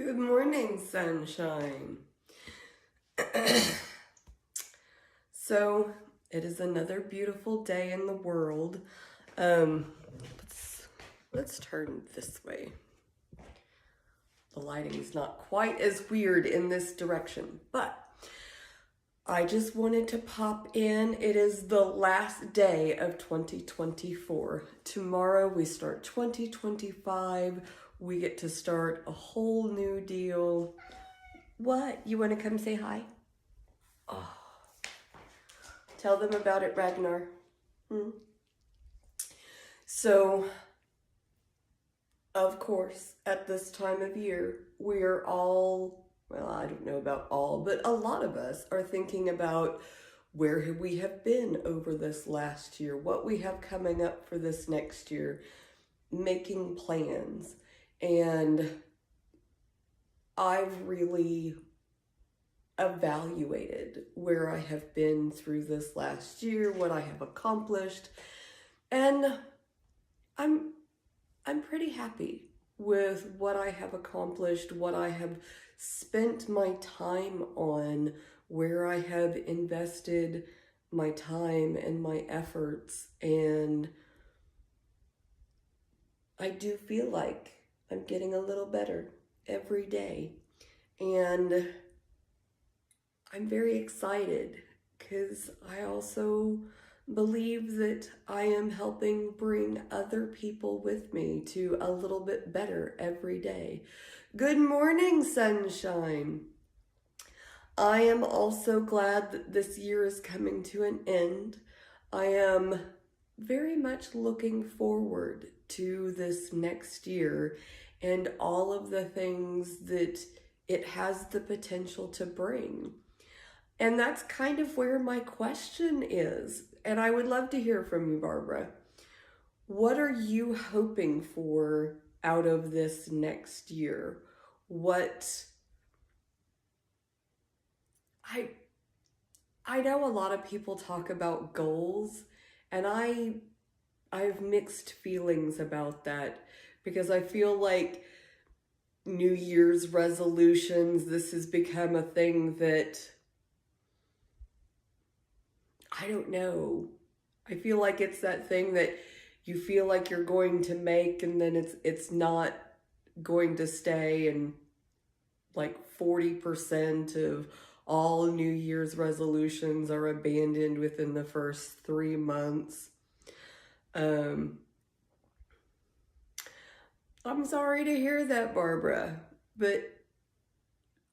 Good morning, sunshine. So, it is another beautiful day in the world. Um, let's turn this way. The lighting is not quite as weird in this direction, but I just wanted to pop in. It is the last day of 2024. Tomorrow we start 2025. We get to start a whole new deal. What? You want to come say hi? Oh. Tell them about it, Ragnar. So, of course, at this time of year, we're all, well, I don't know about all, but a lot of us are thinking about where we have been over this last year, what we have coming up for this next year, making plans. And I've really evaluated where I have been through this last year, what I have accomplished, and I'm pretty happy with what I have accomplished, what I have spent my time on, where I have invested my time and my efforts, and I do feel like I'm getting a little better every day. And I'm very excited because I also believe that I am helping bring other people with me to a little bit better every day. Good morning, sunshine. I am also glad that this year is coming to an end. I am very much looking forward to this next year and all of the things that it has the potential to bring. And that's kind of where my question is. And I would love to hear from you, Barbara. What are you hoping for out of this next year? I know a lot of people talk about goals, and I have mixed feelings about that because I feel like New Year's resolutions, this has become a thing that I don't know. I feel like it's that thing that you feel like you're going to make and then it's not going to stay, and like 40% of all New Year's resolutions are abandoned within the first 3 months. I'm sorry to hear that, Barbara, but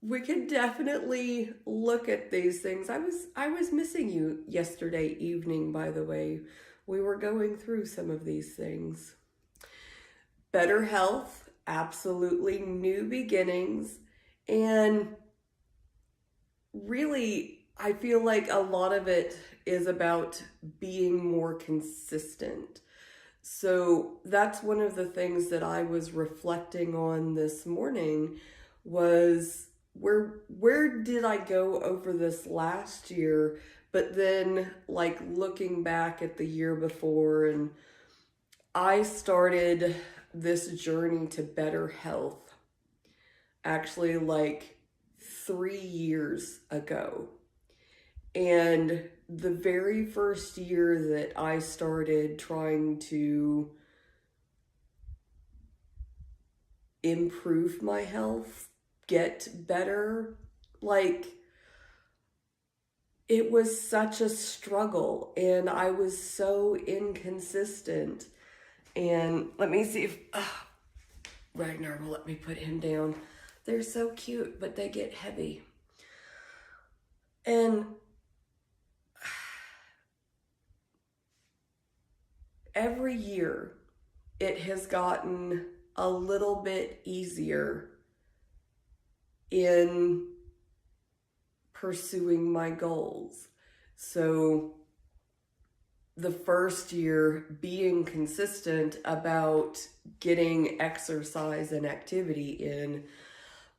we could definitely look at these things. I was missing you yesterday evening, by the way. We were going through some of these things. Better health, absolutely new beginnings, and really, I feel like a lot of it is about being more consistent. So that's one of the things that I was reflecting on this morning was where did I go over this last year, but then like looking back at the year before, and I started this journey to better health actually like 3 years ago. And the very first year that I started trying to improve my health, get better, like it was such a struggle and I was so inconsistent. And let me see if Ragnar will let me put him down. They're so cute, but they get heavy. And every year it has gotten a little bit easier in pursuing my goals. So the first year, being consistent about getting exercise and activity in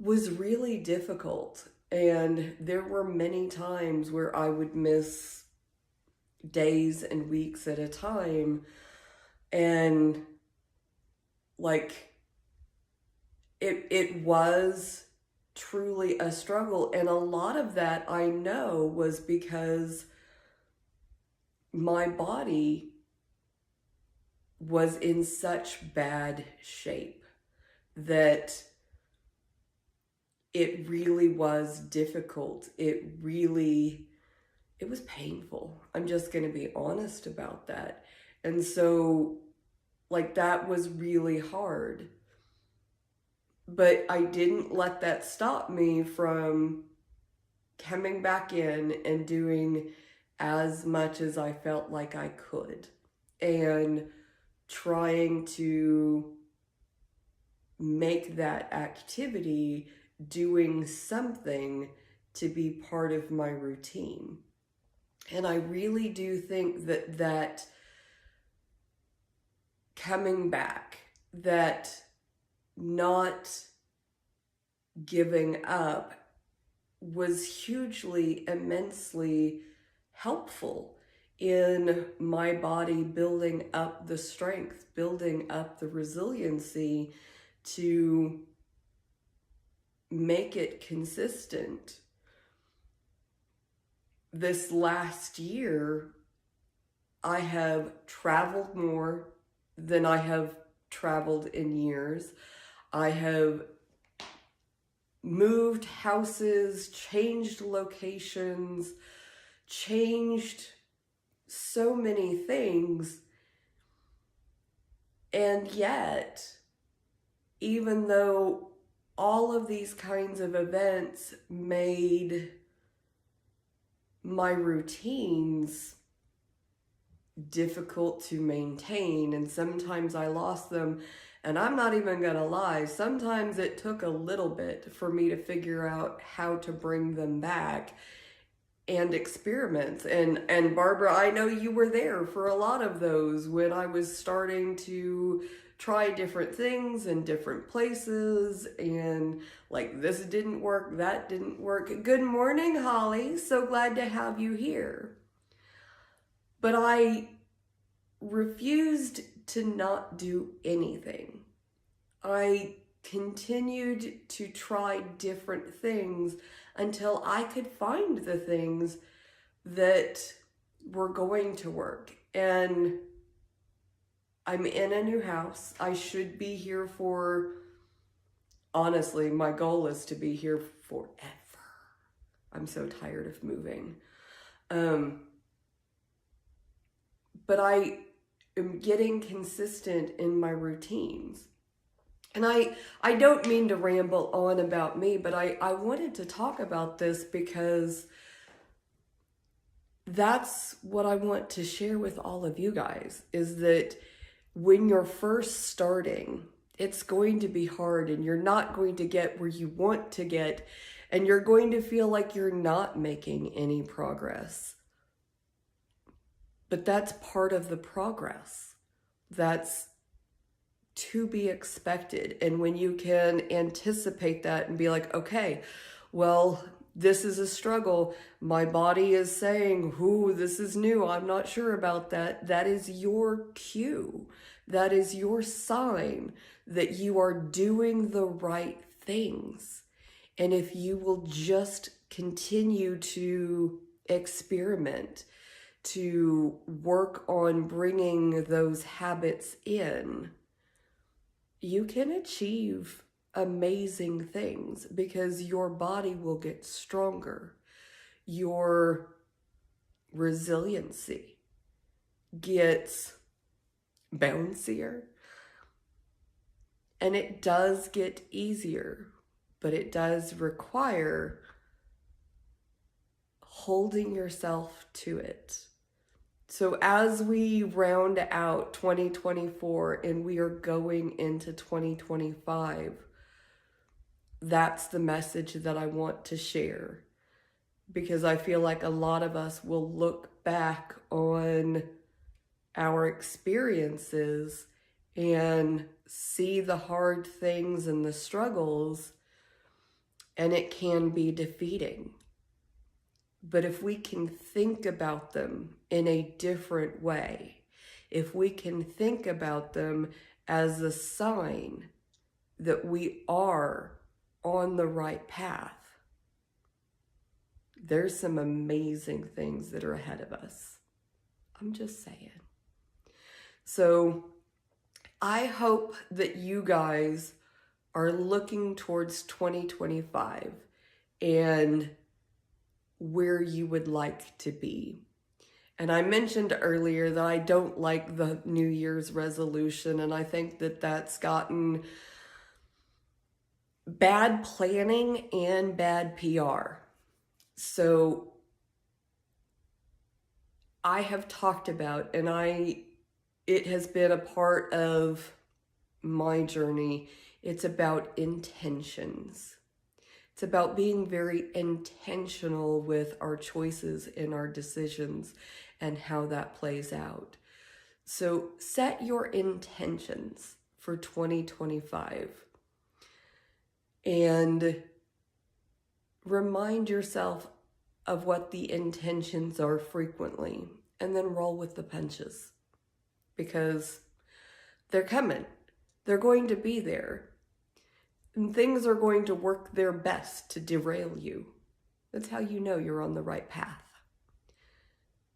was really difficult. And there were many times where I would miss days and weeks at a time. And like, it was truly a struggle. And a lot of that I know was because my body was in such bad shape that it really was difficult. It was painful. I'm just going to be honest about that. And so, like, that was really hard. But I didn't let that stop me from coming back in and doing as much as I felt like I could, and trying to make that activity doing something to be part of my routine. And I really do think that coming back, that not giving up was hugely, immensely helpful in my body building up the strength, building up the resiliency to make it consistent. This last year, I have traveled more than I have traveled in years. I have moved houses, changed locations, changed so many things. And yet, even though all of these kinds of events made my routines difficult to maintain, and sometimes I lost them, and I'm not even gonna lie, sometimes it took a little bit for me to figure out how to bring them back and experiment. And Barbara, I know you were there for a lot of those when I was starting to try different things in different places, and like, this didn't work, that didn't work. Good morning, Holly. So glad to have you here. But I refused to not do anything. I continued to try different things until I could find the things that were going to work. And I'm in a new house. I should be here for, honestly, my goal is to be here forever. I'm so tired of moving. But I am getting consistent in my routines. And I don't mean to ramble on about me, but I wanted to talk about this because that's what I want to share with all of you guys, is that when you're first starting, it's going to be hard, and you're not going to get where you want to get, and you're going to feel like you're not making any progress. But that's part of the progress. That's to be expected. And when you can anticipate that and be like, okay, well, this is a struggle. My body is saying, ooh, this is new. I'm not sure about that. That is your cue. That is your sign that you are doing the right things. And if you will just continue to experiment, to work on bringing those habits in, you can achieve amazing things, because your body will get stronger. Your resiliency gets bouncier, and it does get easier, but it does require holding yourself to it. So as we round out 2024 and we are going into 2025, that's the message that I want to share, because I feel like a lot of us will look back on our experiences and see the hard things and the struggles, and it can be defeating. But if we can think about them in a different way, if we can think about them as a sign that we are on the right path, there's some amazing things that are ahead of us. I'm just saying. So I hope that you guys are looking towards 2025 and where you would like to be. And I mentioned earlier that I don't like the New Year's resolution, and I think that that's gotten bad planning and bad PR. So I have talked about, and it has been a part of my journey. It's about intentions. It's about being very intentional with our choices and our decisions and how that plays out. So set your intentions for 2025 and remind yourself of what the intentions are frequently, and then roll with the punches, because they're coming. They're going to be there. And things are going to work their best to derail you. That's how you know you're on the right path.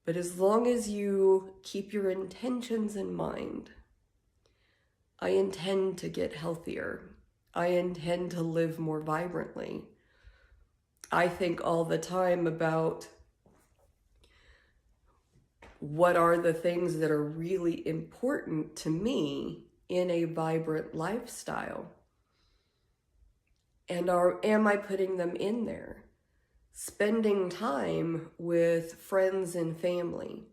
But as long as you keep your intentions in mind, I intend to get healthier. I intend to live more vibrantly. I think all the time about what are the things that are really important to me in a vibrant lifestyle. And am I putting them in there? Spending time with friends and family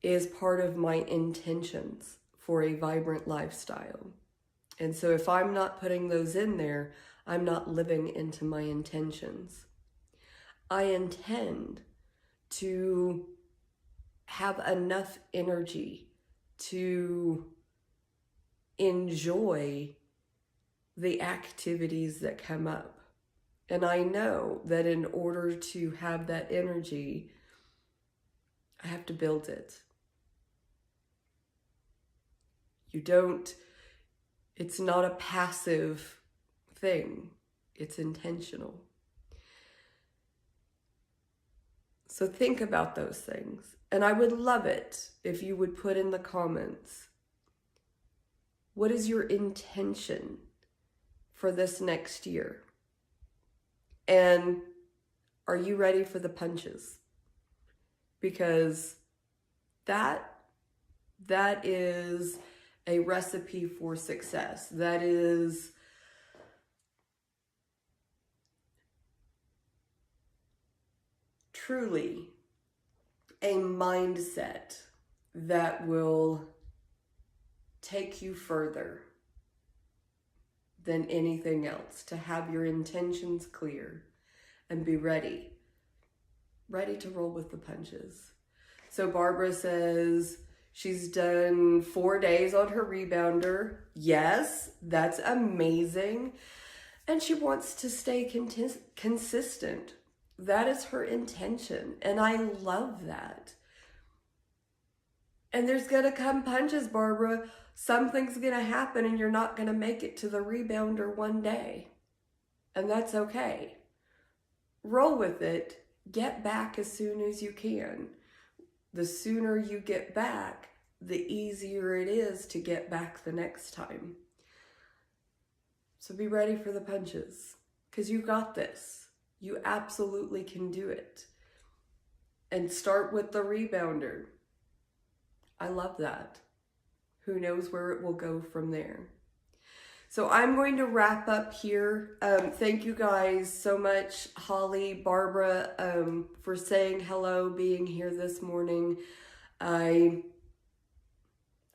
is part of my intentions for a vibrant lifestyle. And so if I'm not putting those in there, I'm not living into my intentions. I intend to have enough energy to enjoy the activities that come up. And I know that in order to have that energy, I have to build it. It's not a passive thing. It's intentional. So think about those things. And I would love it if you would put in the comments, what is your intention for this next year? And are you ready for the punches? Because that is a recipe for success. That is truly a mindset that will take you further than anything else, to have your intentions clear and be ready to roll with the punches. So Barbara says she's done 4 days on her rebounder. Yes, that's amazing. And she wants to stay consistent. That is her intention. And I love that. And there's going to come punches, Barbara. Something's going to happen and you're not going to make it to the rebounder one day. And that's okay. Roll with it. Get back as soon as you can. The sooner you get back, the easier it is to get back the next time. So be ready for the punches, because you got this. You absolutely can do it. And start with the rebounder. I love that. Who knows where it will go from there. So I'm going to wrap up here. Thank you guys so much, Holly, Barbara, for saying hello, being here this morning. I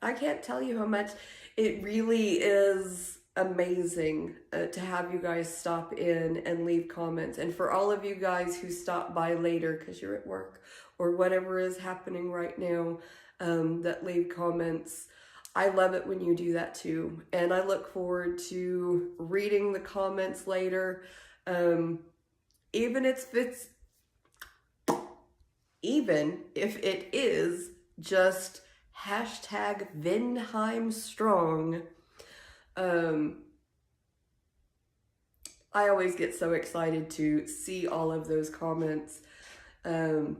can't tell you how much it really is amazing to have you guys stop in and leave comments. And for all of you guys who stop by later because you're at work or whatever is happening right now, that leave comments, I love it when you do that too. And I look forward to reading the comments later. Even if it is just hashtag Vinheim Strong, I always get so excited to see all of those comments. Um,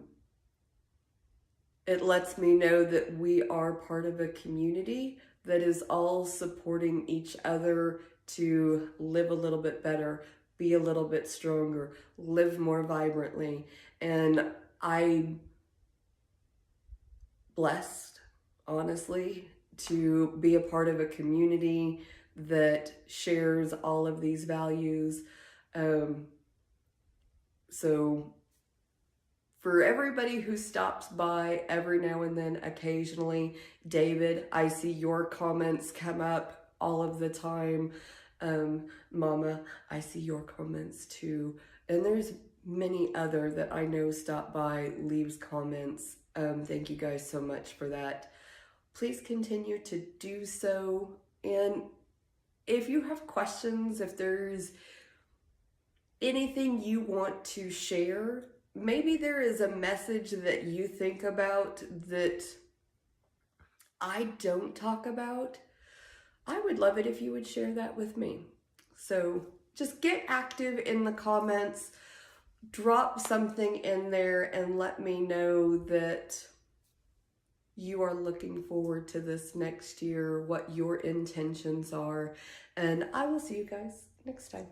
it lets me know that we are part of a community that is all supporting each other to live a little bit better, be a little bit stronger, live more vibrantly. And I'm blessed, honestly, to be a part of a community that shares all of these values. Um, so for everybody who stops by every now and then, occasionally, David, I see your comments come up all of the time. Mama, I see your comments too. And there's many other that I know stop by, leaves comments. Thank you guys so much for that. Please continue to do so. And if you have questions, if there's anything you want to share, maybe there is a message that you think about that I don't talk about, I would love it if you would share that with me. So just get active in the comments, drop something in there and let me know that you are looking forward to this next year, what your intentions are, and I will see you guys next time.